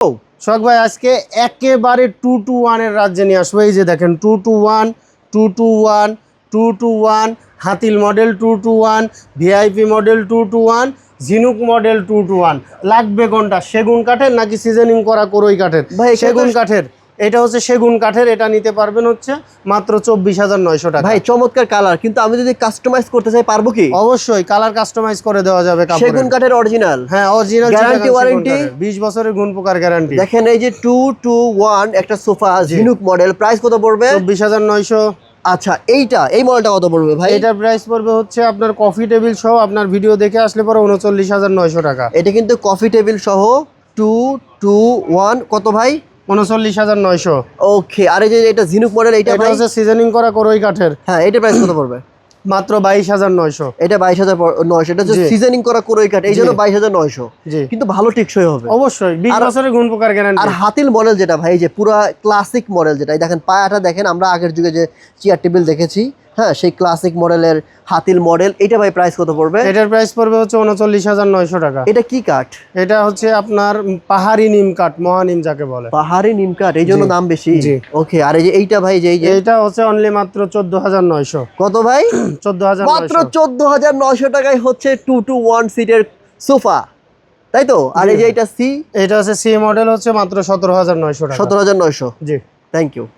সোহাগ ভাই আজকে একেবারে 2-2-1 এর রাজ্যে নিয়ে আসবো। এই যে দেখেন 2-2-1 2-2-1 2-2-1 হাতিল মডেল 2-2-1 ভিআইপি মডেল 2-2-1 ঝিনুক মডেল 2-2-1। লাগবে কোনটা, সেগুন কাঠের নাকি সিজনিং করা করই কাঠের? ভাই সেগুন কাঠের। এটা হচ্ছে সেগুন কাঠের, এটা নিতে পারবেন হচ্ছে মাত্র 24,900 টাকা। ভাই চমৎকার কালার, কিন্তু আমি যদি কাস্টমাইজ করতে চাই পারবো কি? অবশ্যই কালার কাস্টমাইজ করে দেওয়া যাবে। সেগুন কাঠের অরিজিনাল? হ্যাঁ অরিজিনাল, গ্যারান্টি ওয়ারেন্টি 20 বছরের গুণ পোকার গ্যারান্টি। দেখেন এই যে 2-2-1 একটা সোফা ঝিনুক মডেল, প্রাইস কত পড়বে? 24,900। আচ্ছা এই মডেলটা কত পড়বে ভাই? এটার প্রাইস পড়বে হচ্ছে আপনার কফি টেবিল সহ, আপনার ভিডিও দেখে আসলে পরে 39,900 টাকা। এটা কিন্তু কফি টেবিল সহ 2-2-1 কত ভাই? 39,900। ওকে, আর এই যে এটা ঝিনুক মডেল, এটা এটা হচ্ছে সিজনিং করা করই কাঠের। হ্যাঁ, এটা প্রাইস কত পড়বে? মাত্র 22,900। এটা 22,900। এটা হচ্ছে সিজনিং করা করই কাঠ, এই জন্য 22,900। জি কিন্তু ভালো টেকসই হবে অবশ্যই, 20 বছরের গুণ পোকার গ্যারান্টি। আর হাতিল মডেল যেটা ভাই, যে পুরো ক্লাসিক মডেল যেটা, এই দেখেন পায়াটা দেখেন, আমরা আগের যুগে যে চেয়ার টেবিল দেখেছি, হ্যাঁ সেই ক্লাসিক মডেলের হাতিল মডেল। এটা ভাই প্রাইস কত পড়বে? এটার প্রাইস পড়বে হচ্ছে 39,900 টাকা। এটা কি কাঠ? এটা হচ্ছে আপনার পাহাড়ি নিম কাঠ, মহানিম যাকে বলে। পাহাড়ি নিম কাঠ, এই জন্য দাম বেশি। জি। ওকে, আর এই যে এইটা ভাই, যে এইটা হচ্ছে অনলি মাত্র 14,900। কত ভাই? 14,900 মাত্র 14,900 টাকায় হচ্ছে 2-2-1 সিটের সোফা, তাই তো? আর এই যে এটা এটা হচ্ছে সি মডেল, হচ্ছে মাত্র 17,900 টাকা। 17,900। জি থ্যাংক ইউ।